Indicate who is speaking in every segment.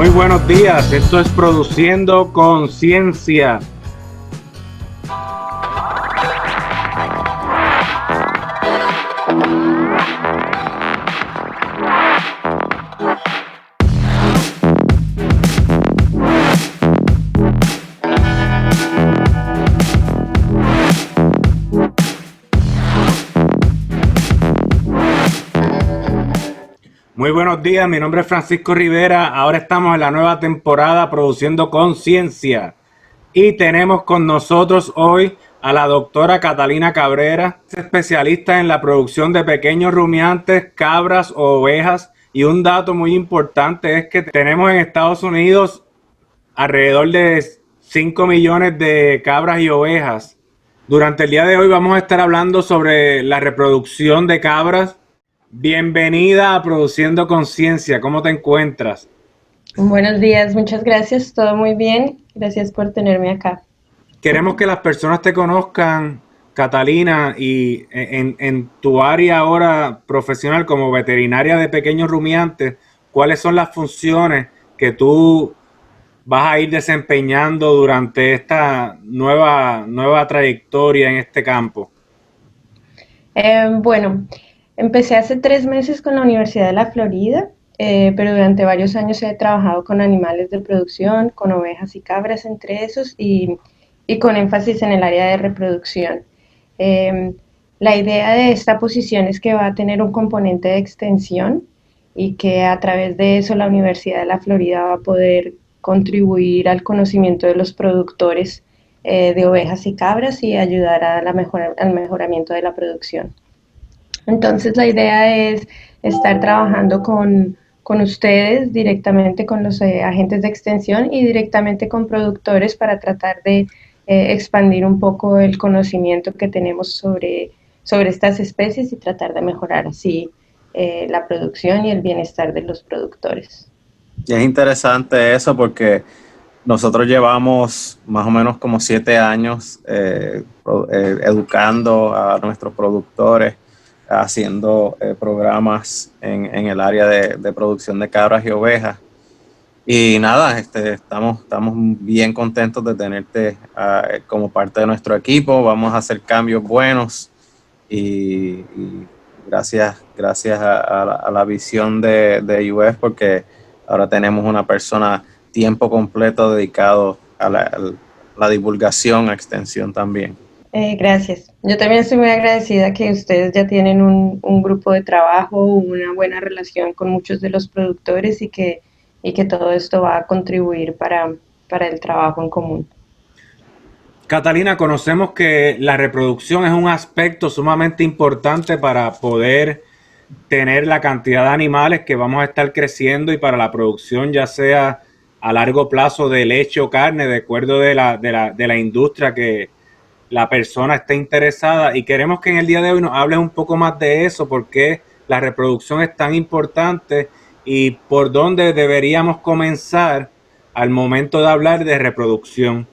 Speaker 1: Muy buenos días, esto es Produciendo Conciencia. Muy buenos días, mi nombre es Francisco Rivera, ahora estamos en la nueva temporada Produciendo Conciencia y tenemos con nosotros hoy a la doctora Catalina Cabrera, especialista en la producción de pequeños rumiantes, cabras o ovejas, y un dato muy importante es que tenemos en Estados Unidos alrededor de 5 millones de cabras y ovejas. Durante el día de hoy vamos a estar hablando sobre la reproducción de cabras. Bienvenida a Produciendo Conciencia, ¿cómo te encuentras?
Speaker 2: Buenos días, muchas gracias, todo muy bien, gracias por tenerme acá.
Speaker 1: Queremos que las personas te conozcan, Catalina, y en tu área ahora profesional como veterinaria de pequeños rumiantes, ¿cuáles son las funciones que tú vas a ir desempeñando durante esta nueva trayectoria en este campo?
Speaker 2: Bueno, empecé hace 3 meses con la Universidad de la Florida, pero durante varios años he trabajado con animales de producción, con ovejas y cabras entre esos, y con énfasis en el área de reproducción. Eh, la idea de esta posición es que va a tener un componente de extensión y que a través de eso la Universidad de la Florida va a poder contribuir al conocimiento de los productores de ovejas y cabras y ayudar a al mejoramiento de la producción. Entonces la idea es estar trabajando con ustedes directamente con los agentes de extensión y directamente con productores para tratar de expandir un poco el conocimiento que tenemos sobre estas especies y tratar de mejorar así la producción y el bienestar de los productores.
Speaker 3: Y es interesante eso porque nosotros llevamos más o menos como 7 años educando a nuestros productores, haciendo programas en el área de producción de cabras y ovejas. Y nada, estamos bien contentos de tenerte como parte de nuestro equipo. Vamos a hacer cambios buenos y gracias a la visión de UF, porque ahora tenemos una persona tiempo completo dedicado a la divulgación, a extensión también.
Speaker 2: Gracias. Yo también estoy muy agradecida que ustedes ya tienen un grupo de trabajo, una buena relación con muchos de los productores y que todo esto va a contribuir para el trabajo en común.
Speaker 1: Catalina, conocemos que la reproducción es un aspecto sumamente importante para poder tener la cantidad de animales que vamos a estar creciendo y para la producción, ya sea a largo plazo de leche o carne, de acuerdo de la industria que la persona esté interesada. Y queremos que en el día de hoy nos hables un poco más de eso, porque la reproducción es tan importante y por dónde deberíamos comenzar al momento de hablar de reproducción.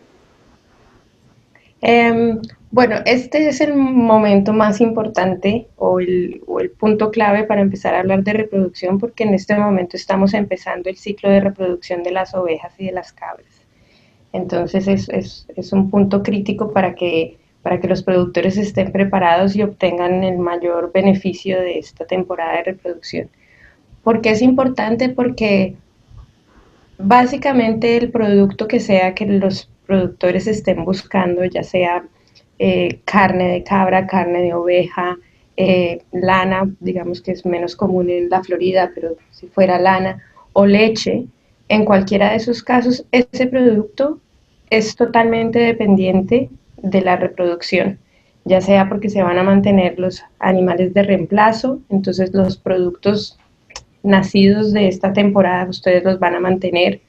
Speaker 2: Bueno, este es el momento más importante o el punto clave para empezar a hablar de reproducción porque en este momento estamos empezando el ciclo de reproducción de las ovejas y de las cabras. Entonces es un punto crítico para que los productores estén preparados y obtengan el mayor beneficio de esta temporada de reproducción. ¿Por qué es importante? Porque básicamente el producto que sea que los productores estén buscando, ya sea carne de cabra, carne de oveja, lana, digamos que es menos común en la Florida, pero si fuera lana, o leche, en cualquiera de esos casos, ese producto es totalmente dependiente de la reproducción, ya sea porque se van a mantener los animales de reemplazo, entonces los productos nacidos de esta temporada ustedes los van a mantener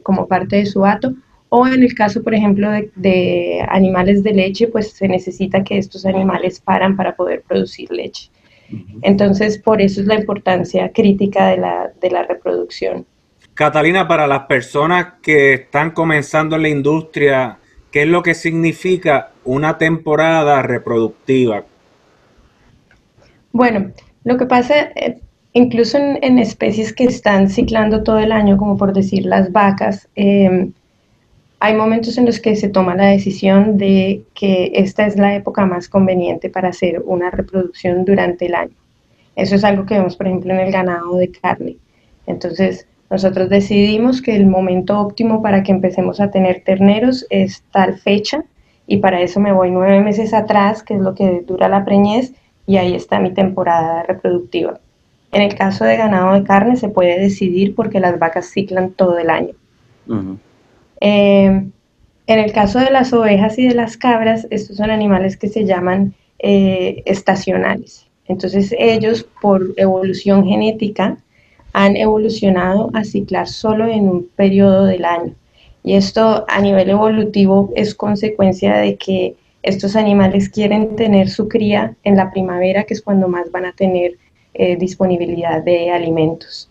Speaker 2: como parte de su hato, o en el caso, por ejemplo, de animales de leche, pues se necesita que estos animales paran para poder producir leche. Entonces, por eso es la importancia crítica de la reproducción.
Speaker 1: Catalina, para las personas que están comenzando en la industria, ¿qué es lo que significa una temporada reproductiva?
Speaker 2: Bueno, lo que pasa incluso en especies que están ciclando todo el año, como por decir las vacas, hay momentos en los que se toma la decisión de que esta es la época más conveniente para hacer una reproducción durante el año. Eso es algo que vemos, por ejemplo, en el ganado de carne. Entonces, nosotros decidimos que el momento óptimo para que empecemos a tener terneros es tal fecha, y para eso me voy 9 meses atrás, que es lo que dura la preñez, y ahí está mi temporada reproductiva. En el caso de ganado de carne se puede decidir porque las vacas ciclan todo el año.
Speaker 3: Ujú.
Speaker 2: En el caso de las ovejas y de las cabras, estos son animales que se llaman estacionales. Entonces ellos, por evolución genética, han evolucionado a ciclar solo en un periodo del año. Y esto a nivel evolutivo es consecuencia de que estos animales quieren tener su cría en la primavera, que es cuando más van a tener disponibilidad de alimentos.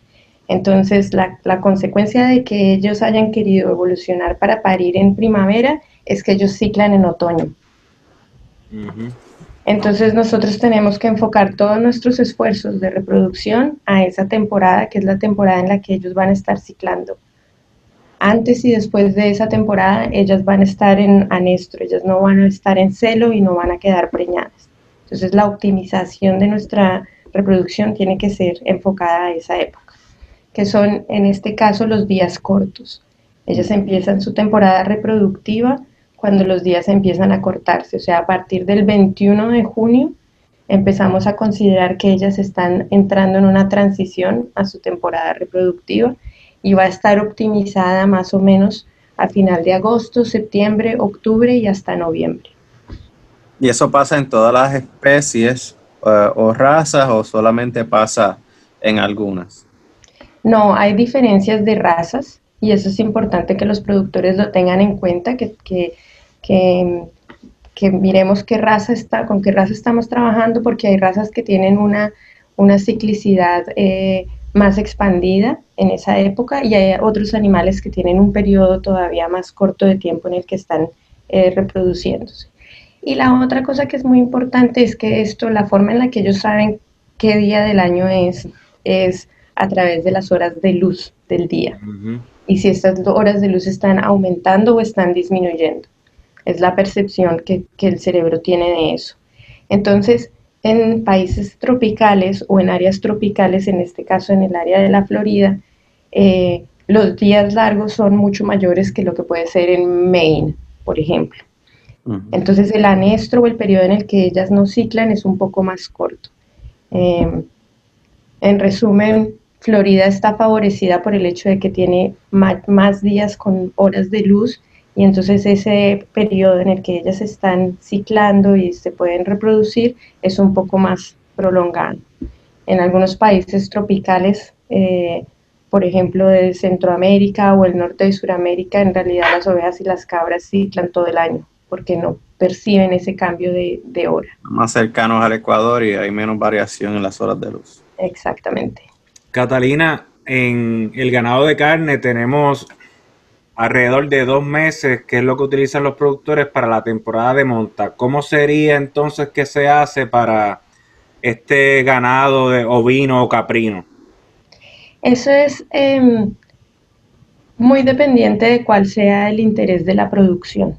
Speaker 2: Entonces, la consecuencia de que ellos hayan querido evolucionar para parir en primavera es que ellos ciclan en otoño.
Speaker 1: Ujú.
Speaker 2: Entonces, nosotros tenemos que enfocar todos nuestros esfuerzos de reproducción a esa temporada, que es la temporada en la que ellos van a estar ciclando. Antes y después de esa temporada, ellas van a estar en anestro, ellas no van a estar en celo y no van a quedar preñadas. Entonces, la optimización de nuestra reproducción tiene que ser enfocada a esa época, que son en este caso los días cortos. Ellas empiezan su temporada reproductiva cuando los días empiezan a cortarse, o sea, a partir del 21 de junio empezamos a considerar que ellas están entrando en una transición a su temporada reproductiva, y va a estar optimizada más o menos a final de agosto, septiembre, octubre y hasta noviembre.
Speaker 3: ¿Y eso pasa en todas las especies o razas o solamente pasa en algunas?
Speaker 2: No, hay diferencias de razas, y eso es importante que los productores lo tengan en cuenta, que miremos con qué raza estamos trabajando, porque hay razas que tienen una ciclicidad más expandida en esa época, y hay otros animales que tienen un periodo todavía más corto de tiempo en el que están reproduciéndose. Y la otra cosa que es muy importante es que la forma en la que ellos saben qué día del año es a través de las horas de luz del día.
Speaker 1: Ujú.
Speaker 2: Y si estas horas de luz están aumentando o están disminuyendo. Es la percepción que el cerebro tiene de eso. Entonces, en países tropicales o en áreas tropicales, en este caso en el área de la Florida, los días largos son mucho mayores que lo que puede ser en Maine, por ejemplo. Entonces el anestro o el periodo en el que ellas no ciclan es un poco más corto. En resumen, Florida está favorecida por el hecho de que tiene más días con horas de luz, y entonces ese periodo en el que ellas están ciclando y se pueden reproducir es un poco más prolongado. En algunos países tropicales, por ejemplo de Centroamérica o el norte de Sudamérica, en realidad las ovejas y las cabras ciclan todo el año porque no perciben ese cambio de hora.
Speaker 3: Más cercanos al Ecuador y hay menos variación en las horas de luz.
Speaker 2: Exactamente.
Speaker 1: Catalina, en el ganado de carne tenemos alrededor de 2 meses, que es lo que utilizan los productores para la temporada de monta. ¿Cómo sería entonces que se hace para este ganado de ovino o caprino?
Speaker 2: Eso es muy dependiente de cuál sea el interés de la producción.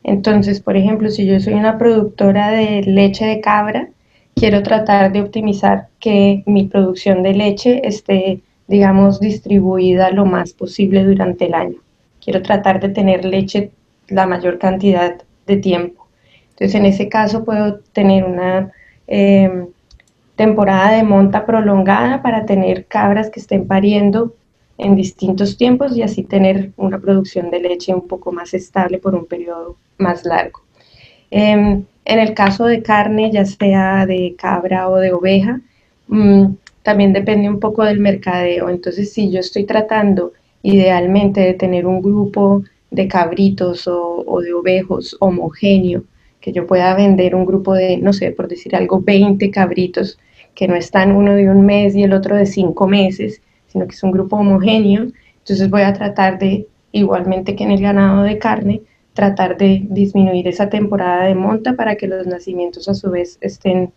Speaker 2: Entonces, por ejemplo, si yo soy una productora de leche de cabra, quiero tratar de optimizar que mi producción de leche esté, digamos, distribuida lo más posible durante el año. Quiero tratar de tener leche la mayor cantidad de tiempo. Entonces, en ese caso puedo tener una temporada de monta prolongada para tener cabras que estén pariendo en distintos tiempos y así tener una producción de leche un poco más estable por un periodo más largo. En el caso de carne, ya sea de cabra o de oveja, también depende un poco del mercadeo. Entonces, si yo estoy tratando idealmente de tener un grupo de cabritos o de ovejos homogéneo, que yo pueda vender un grupo de, no sé, por decir algo, 20 cabritos, que no están uno de 1 mes y el otro de 5 meses, sino que es un grupo homogéneo. Entonces voy a tratar de, igualmente que en el ganado de carne, tratar de disminuir esa temporada de monta para que los nacimientos a su vez estén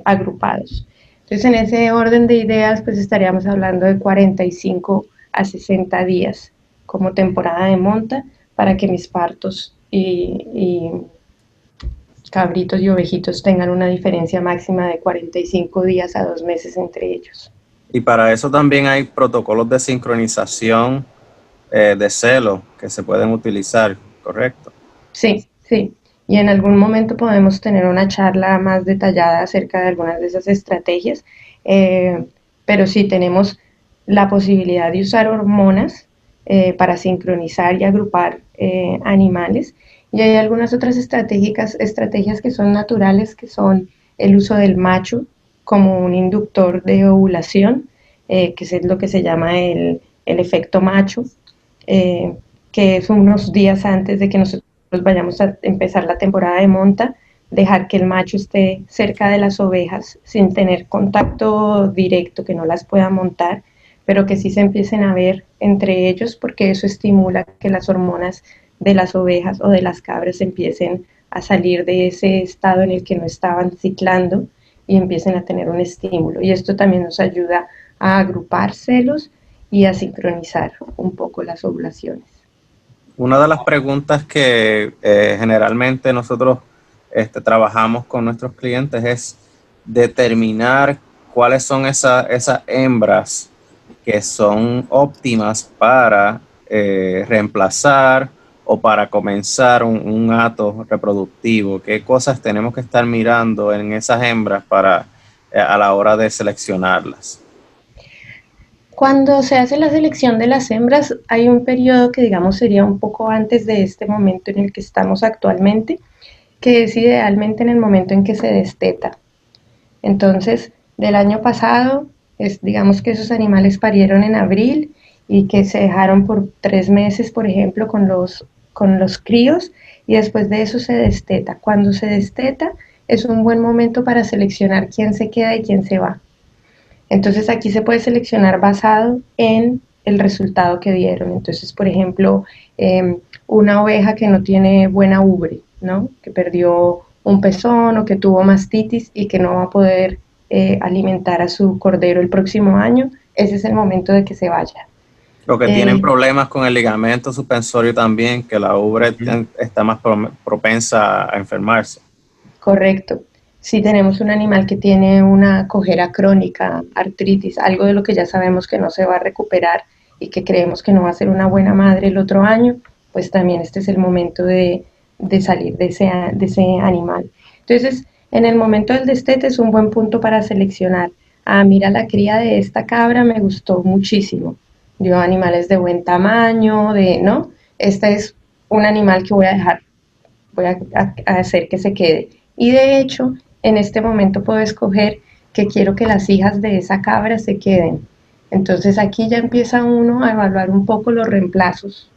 Speaker 2: agrupados. Entonces, en ese orden de ideas, pues estaríamos hablando de 45 a 60 días como temporada de monta para que mis partos y cabritos y ovejitos tengan una diferencia máxima de 45 días a 2 meses entre ellos.
Speaker 3: Y para eso también hay protocolos de sincronización de celo que se pueden utilizar, ¿correcto?
Speaker 2: Sí, sí. Y en algún momento podemos tener una charla más detallada acerca de algunas de esas estrategias, pero sí tenemos la posibilidad de usar hormonas para sincronizar y agrupar animales. Y hay algunas otras estrategias que son naturales, que son el uso del macho como un inductor de ovulación, que es lo que se llama el efecto macho, eh, que es unos días antes de que nosotros vayamos a empezar la temporada de monta, dejar que el macho esté cerca de las ovejas sin tener contacto directo, que no las pueda montar, pero que sí se empiecen a ver entre ellos, porque eso estimula que las hormonas de las ovejas o de las cabras empiecen a salir de ese estado en el que no estaban ciclando y empiecen a tener un estímulo. Y esto también nos ayuda a agrupar celos y a sincronizar un poco las ovulaciones.
Speaker 3: Una de las preguntas que generalmente nosotros trabajamos con nuestros clientes es determinar cuáles son esas hembras que son óptimas para reemplazar o para comenzar un acto reproductivo. ¿Qué cosas tenemos que estar mirando en esas hembras para a la hora de seleccionarlas?
Speaker 2: Cuando se hace la selección de las hembras, hay un periodo que digamos sería un poco antes de este momento en el que estamos actualmente, que es idealmente en el momento en que se desteta. Entonces, del año pasado, digamos que esos animales parieron en abril y que se dejaron por 3 meses, por ejemplo, con los críos, y después de eso se desteta. Cuando se desteta, es un buen momento para seleccionar quién se queda y quién se va. Entonces aquí se puede seleccionar basado en el resultado que dieron. Entonces, por ejemplo, una oveja que no tiene buena ubre, ¿no? Que perdió un pezón o que tuvo mastitis y que no va a poder alimentar a su cordero el próximo año, ese es el momento de que se vaya.
Speaker 3: Los que tienen problemas con el ligamento suspensorio también, que la ubre está más propensa a enfermarse.
Speaker 2: Correcto. Si tenemos un animal que tiene una cojera crónica, artritis, algo de lo que ya sabemos que no se va a recuperar y que creemos que no va a ser una buena madre el otro año, pues también este es el momento de salir de ese animal. Entonces, en el momento del destete es un buen punto para seleccionar. Ah, mira, la cría de esta cabra me gustó muchísimo. Dio animales de buen tamaño, ¿no? Este es un animal que voy a dejar, voy a hacer que se quede. Y de hecho, en este momento puedo escoger que quiero que las hijas de esa cabra se queden. Entonces aquí ya empieza uno a evaluar un poco los reemplazos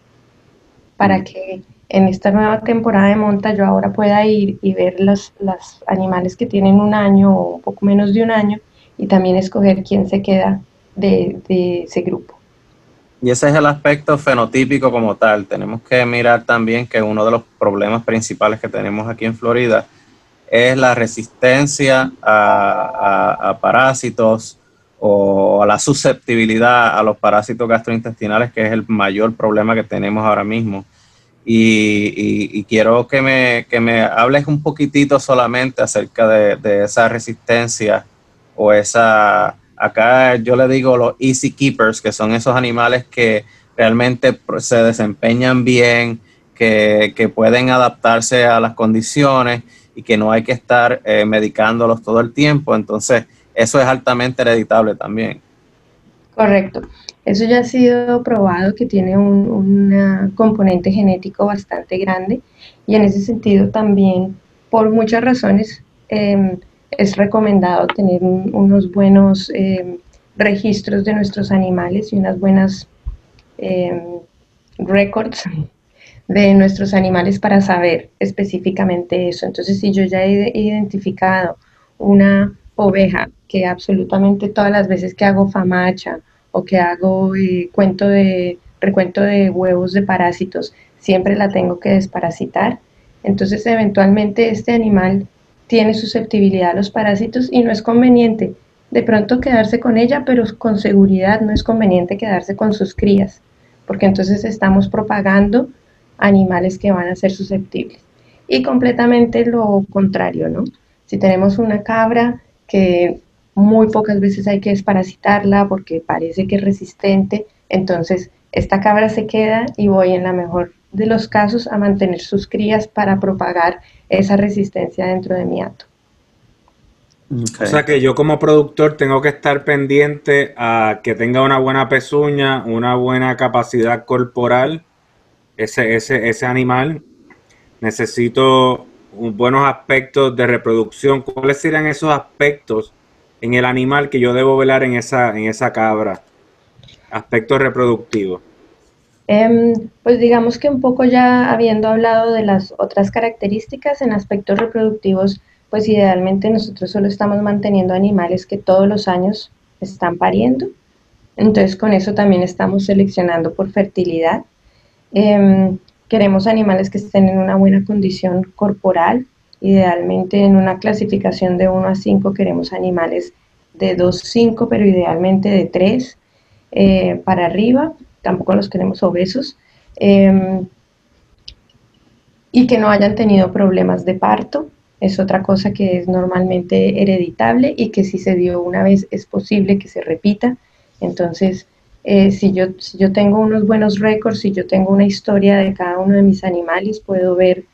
Speaker 2: para que en esta nueva temporada de monta yo ahora pueda ir y ver los animales que tienen un año o un poco menos de un año y también escoger quién se queda de ese grupo.
Speaker 3: Y ese es el aspecto fenotípico como tal. Tenemos que mirar también que uno de los problemas principales que tenemos aquí en Florida es la resistencia a parásitos o a la susceptibilidad a los parásitos gastrointestinales, que es el mayor problema que tenemos ahora mismo. Y quiero que me hables un poquitito solamente acerca de esa resistencia o esa, acá yo le digo los easy keepers, que son esos animales que realmente se desempeñan bien, que pueden adaptarse a las condiciones y que no hay que estar medicándolos todo el tiempo. Entonces, eso es altamente hereditable también.
Speaker 2: Correcto. Eso ya ha sido probado que tiene un componente genético bastante grande y en ese sentido también, por muchas razones, es recomendado tener unos buenos registros de nuestros animales y unas buenas records de nuestros animales para saber específicamente eso. Entonces, si yo ya he identificado una oveja que absolutamente todas las veces que hago famacha o que hago recuento de huevos de parásitos, siempre la tengo que desparasitar, entonces eventualmente este animal tiene susceptibilidad a los parásitos y no es conveniente de pronto quedarse con ella, pero con seguridad no es conveniente quedarse con sus crías, porque entonces estamos propagando animales que van a ser susceptibles. Y completamente lo contrario, ¿no? Si tenemos una cabra que muy pocas veces hay que desparasitarla porque parece que es resistente, entonces esta cabra se queda y voy en la mejor de los casos a mantener sus crías para propagar esa resistencia dentro de mi hato.
Speaker 1: O sea que yo como productor tengo que estar pendiente a que tenga una buena pezuña, una buena capacidad corporal, ese animal. Necesito buenos aspectos de reproducción. ¿Cuáles serían esos aspectos en el animal que yo debo velar en esa cabra? Aspectos reproductivos.
Speaker 2: Pues digamos que un poco ya habiendo hablado de las otras características en aspectos reproductivos, pues idealmente nosotros solo estamos manteniendo animales que todos los años están pariendo. Entonces con eso también estamos seleccionando por fertilidad. Queremos animales que estén en una buena condición corporal. Idealmente en una clasificación de 1 a 5 queremos animales de 2 a 5, pero idealmente de 3 para arriba. Tampoco los queremos obesos. Y que no hayan tenido problemas de parto. Es otra cosa que es normalmente hereditable y que si se dio una vez es posible que se repita. Entonces, si yo tengo unos buenos récords, si yo tengo una historia de cada uno de mis animales, puedo ver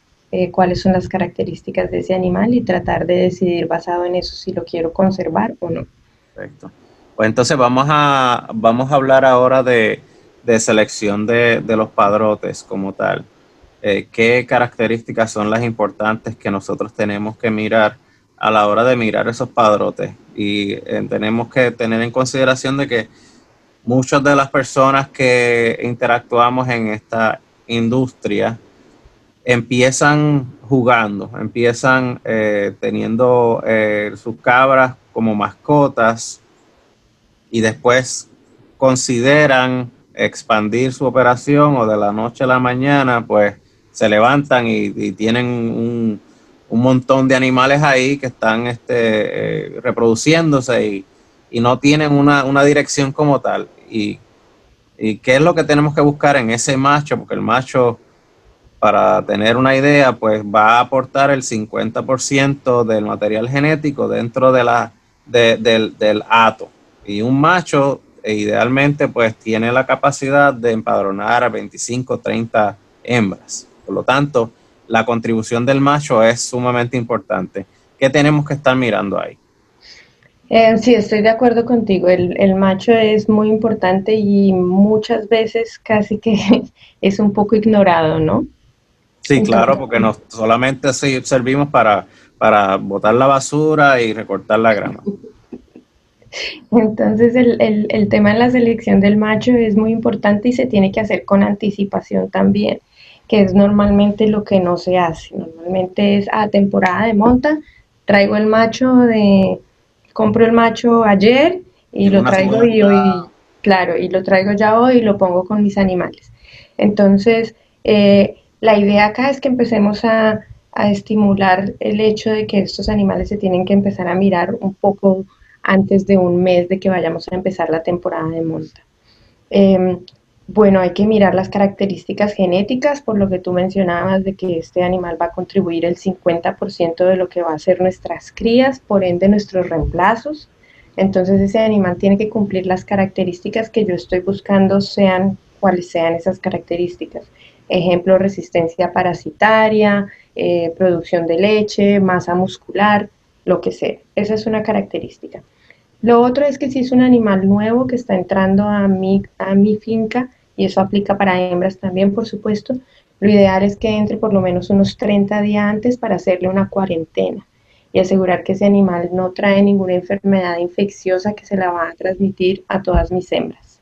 Speaker 2: cuáles son las características de ese animal y tratar de decidir basado en eso si lo quiero conservar o no.
Speaker 3: Perfecto. Pues entonces vamos a hablar ahora de selección de los padrotes como tal. ¿Qué características son las importantes que nosotros tenemos que mirar a la hora de mirar esos padrotes? Y tenemos que tener en consideración de que muchas de las personas que interactuamos en esta industria empiezan jugando, empiezan teniendo sus cabras como mascotas y después consideran expandir su operación o de la noche a la mañana pues se levantan y tienen un montón de animales ahí que están reproduciéndose y no tienen una dirección como tal. Y qué es lo que tenemos que buscar en ese macho, porque el macho, para tener una idea, pues va a aportar el 50% del material genético dentro del hato. Y un macho idealmente pues tiene la capacidad de empadronar a 25, 30 hembras. Por lo tanto, la contribución del macho es sumamente importante. ¿Qué tenemos que estar mirando ahí?
Speaker 2: Sí, estoy de acuerdo contigo. El macho es muy importante y muchas veces casi que es un poco ignorado, ¿no?
Speaker 3: Sí,
Speaker 2: Entonces,
Speaker 3: claro, porque no solamente servimos para botar la basura y recortar la grama.
Speaker 2: entonces el tema de la selección del macho es muy importante y se tiene que hacer con anticipación también, que es normalmente lo que no se hace. Normalmente es a temporada de monta, traigo el macho compro el macho ayer y lo traigo y hoy, claro, y lo traigo ya hoy y lo pongo con mis animales. Entonces, la idea acá es que empecemos a estimular el hecho de que estos animales se tienen que empezar a mirar un poco antes de un mes de que vayamos a empezar la temporada de monta. Bueno, hay que mirar las características genéticas, por lo que tú mencionabas de que este animal va a contribuir el 50% de lo que va a ser nuestras crías, por ende nuestros reemplazos. Entonces ese animal tiene que cumplir las características que yo estoy buscando, sean cuáles sean esas características. Ejemplo, resistencia parasitaria, producción de leche, masa muscular, lo que sea. Esa es una característica. Lo otro es que si es un animal nuevo que está entrando a mi finca, y eso aplica para hembras también, por supuesto, lo ideal es que entre por lo menos unos 30 días antes para hacerle una cuarentena y asegurar que ese animal no trae ninguna enfermedad infecciosa que se la va a transmitir a todas mis hembras.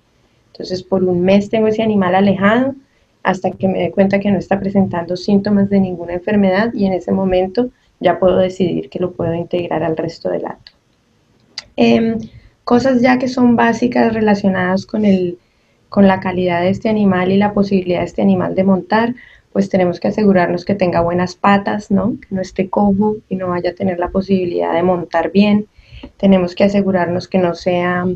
Speaker 2: Entonces, por un mes tengo ese animal alejado hasta que me dé cuenta que no está presentando síntomas de ninguna enfermedad y en ese momento ya puedo decidir que lo puedo integrar al resto del hato. Cosas ya que son básicas relacionadas con la calidad de este animal y la posibilidad de este animal de montar, pues tenemos que asegurarnos que tenga buenas patas, ¿no? Que no esté cojo y no vaya a tener la posibilidad de montar bien. tenemos que asegurarnos que no sea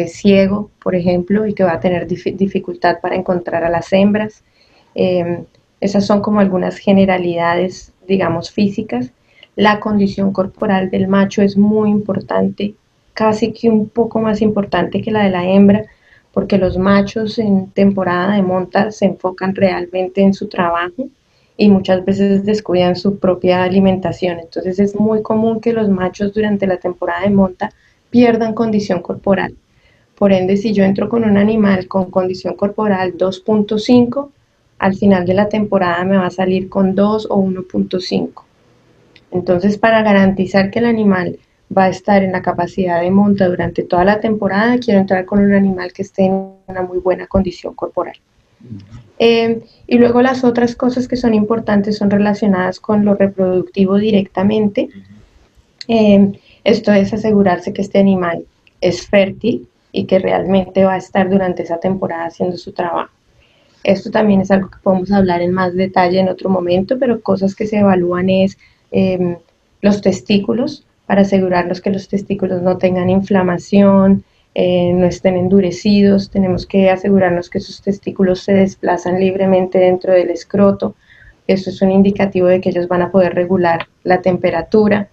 Speaker 2: ciego, por ejemplo, y que va a tener dificultad para encontrar a las hembras. Esas son como algunas generalidades, digamos, físicas. La condición corporal del macho es muy importante, casi que un poco más importante que la de la hembra, porque los machos en temporada de monta se enfocan realmente en su trabajo y muchas veces descuidan su propia alimentación. Entonces es muy común que los machos durante la temporada de monta pierdan condición corporal. Por ende, si yo entro con un animal con condición corporal 2.5, al final de la temporada me va a salir con 2 o 1.5. Entonces, para garantizar que el animal va a estar en la capacidad de monta durante toda la temporada, quiero entrar con un animal que esté en una muy buena condición corporal. Y luego las otras cosas que son importantes son relacionadas con lo reproductivo directamente. Esto es asegurarse que este animal es fértil y que realmente va a estar durante esa temporada haciendo su trabajo. Esto también es algo que podemos hablar en más detalle en otro momento, pero cosas que se evalúan es los testículos, para asegurarnos que los testículos no tengan inflamación, no estén endurecidos. Tenemos que asegurarnos que sus testículos se desplazan libremente dentro del escroto. Eso es un indicativo de que ellos van a poder regular la temperatura.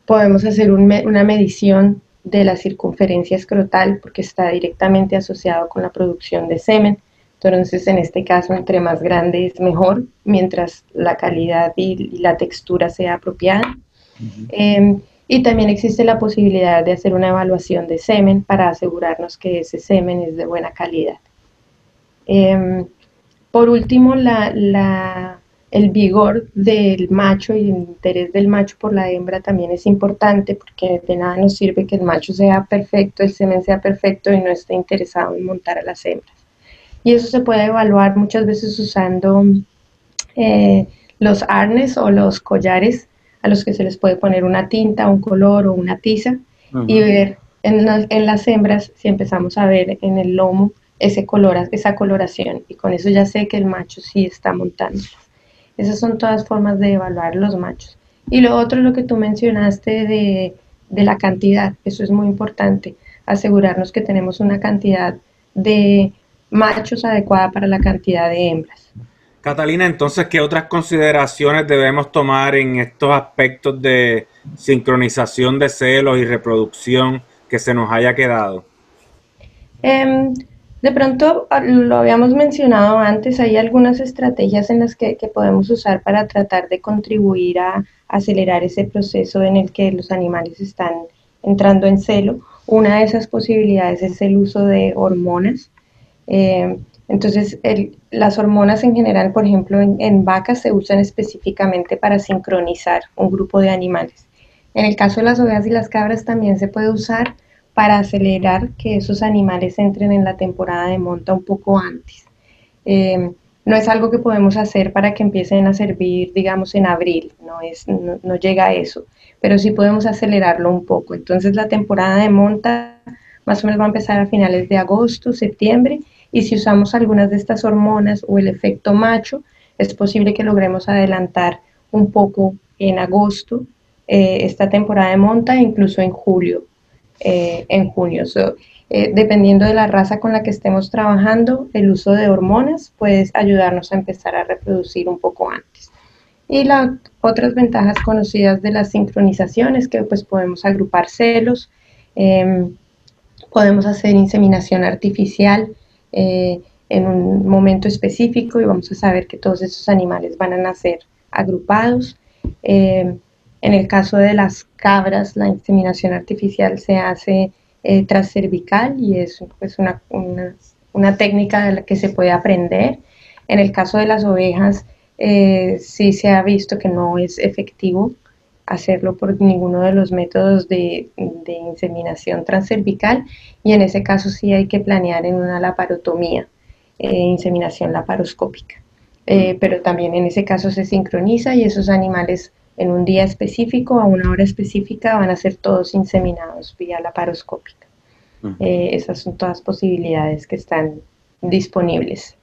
Speaker 2: Podemos hacer una medición de la circunferencia escrotal porque está directamente asociado con la producción de semen. Entonces, en este caso, entre más grande es mejor, mientras la calidad y la textura sea apropiada. Y también existe la posibilidad de hacer una evaluación de semen para asegurarnos que ese semen es de buena calidad. Por último, el vigor del macho y el interés del macho por la hembra también es importante, porque de nada nos sirve que el macho sea perfecto, el semen sea perfecto y no esté interesado en montar a las hembras. Y eso se puede evaluar muchas veces usando los arnes o los collares a los que se les puede poner una tinta, un color o una tiza, y ver en las hembras si empezamos a ver en el lomo esa coloración, y con eso ya sé que el macho sí está montando. Esas son todas formas de evaluar los machos. Y lo otro, lo que tú mencionaste de la cantidad, eso es muy importante, asegurarnos que tenemos una cantidad de machos adecuada para la cantidad de hembras.
Speaker 1: Catalina, entonces, ¿qué otras consideraciones debemos tomar en estos aspectos de sincronización de celos y reproducción que se nos haya quedado?
Speaker 2: De pronto, lo habíamos mencionado antes, hay algunas estrategias en las que podemos usar para tratar de contribuir a acelerar ese proceso en el que los animales están entrando en celo. Una de esas posibilidades es el uso de hormonas. Entonces, las hormonas en general, por ejemplo, en vacas se usan específicamente para sincronizar un grupo de animales. En el caso de las ovejas y las cabras también se puede usar para acelerar que esos animales entren en la temporada de monta un poco antes. No es algo que podemos hacer para que empiecen a servir, digamos, en abril, no llega a eso, pero sí podemos acelerarlo un poco. Entonces la temporada de monta más o menos va a empezar a finales de agosto, septiembre, y si usamos algunas de estas hormonas o el efecto macho, es posible que logremos adelantar un poco en agosto esta temporada de monta, incluso en julio, en junio. Dependiendo de la raza con la que estemos trabajando, el uso de hormonas puede ayudarnos a empezar a reproducir un poco antes. Y las otras ventajas conocidas de la sincronización es que pues, podemos agrupar celos, podemos hacer inseminación artificial en un momento específico y vamos a saber que todos esos animales van a nacer agrupados. En el caso de las cabras, la inseminación artificial se hace transcervical y es pues, una técnica de la que se puede aprender. En el caso de las ovejas, sí se ha visto que no es efectivo hacerlo por ninguno de los métodos de inseminación transcervical, y en ese caso sí hay que planear en una laparotomía, inseminación laparoscópica. Pero también en ese caso se sincroniza y esos animales en un día específico, a una hora específica, van a ser todos inseminados vía laparoscópica. Esas son todas posibilidades que están disponibles.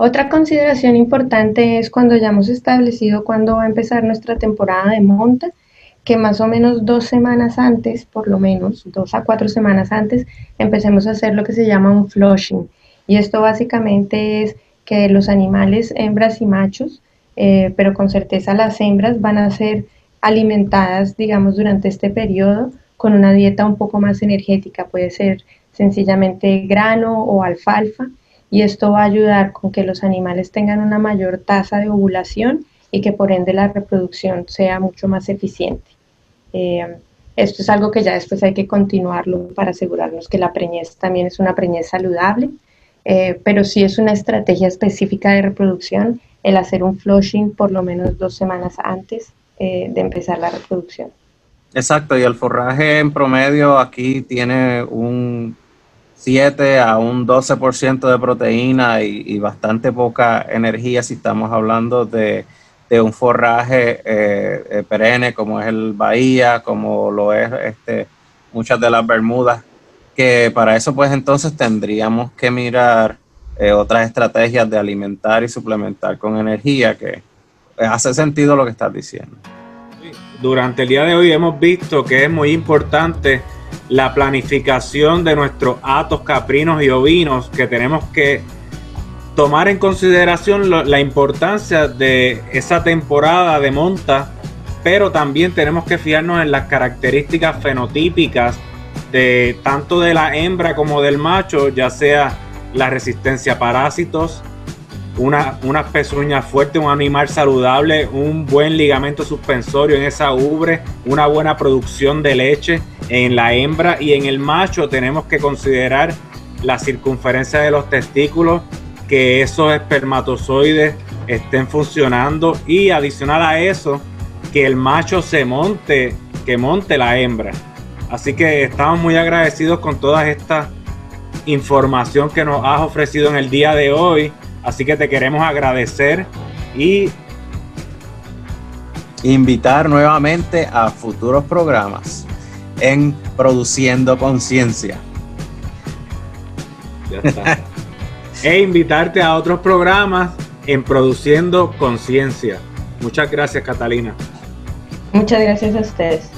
Speaker 2: Otra consideración importante es cuando ya hemos establecido cuándo va a empezar nuestra temporada de monta, que más o menos 2 semanas antes, por lo menos 2 a 4 semanas antes, empecemos a hacer lo que se llama un flushing. Y esto básicamente es que los animales, hembras y machos, pero con certeza las hembras van a ser alimentadas, digamos, durante este periodo con una dieta un poco más energética. Puede ser sencillamente grano o alfalfa, y esto va a ayudar con que los animales tengan una mayor tasa de ovulación y que por ende la reproducción sea mucho más eficiente. Esto es algo que ya después hay que continuarlo para asegurarnos que la preñez también es una preñez saludable, pero sí es una estrategia específica de reproducción el hacer un flushing por lo menos 2 semanas antes de empezar la reproducción.
Speaker 3: Exacto, y el forraje en promedio aquí tiene un 7 a un 12% de proteína y bastante poca energía si estamos hablando de un forraje perenne como es el Bahía, como lo es muchas de las Bermudas, que para eso pues entonces tendríamos que mirar otras estrategias de alimentar y suplementar con energía, que pues, hace sentido lo que estás diciendo.
Speaker 1: Durante el día de hoy hemos visto que es muy importante la planificación de nuestros hatos caprinos y ovinos, que tenemos que tomar en consideración la importancia de esa temporada de monta, pero también tenemos que fijarnos en las características fenotípicas de tanto de la hembra como del macho, ya sea la resistencia a parásitos, unas pezuñas fuertes, un animal saludable, un buen ligamento suspensorio en esa ubre, una buena producción de leche en la hembra, y en el macho tenemos que considerar la circunferencia de los testículos, que esos espermatozoides estén funcionando, y adicional a eso, que el macho que monte la hembra. Así que estamos muy agradecidos con toda esta información que nos has ofrecido en el día de hoy. Así que te queremos agradecer y
Speaker 3: invitar nuevamente a futuros programas en Produciendo Conciencia.
Speaker 1: Ya está. E invitarte a otros programas en Produciendo Conciencia. Muchas gracias, Catalina.
Speaker 2: Muchas gracias a ustedes.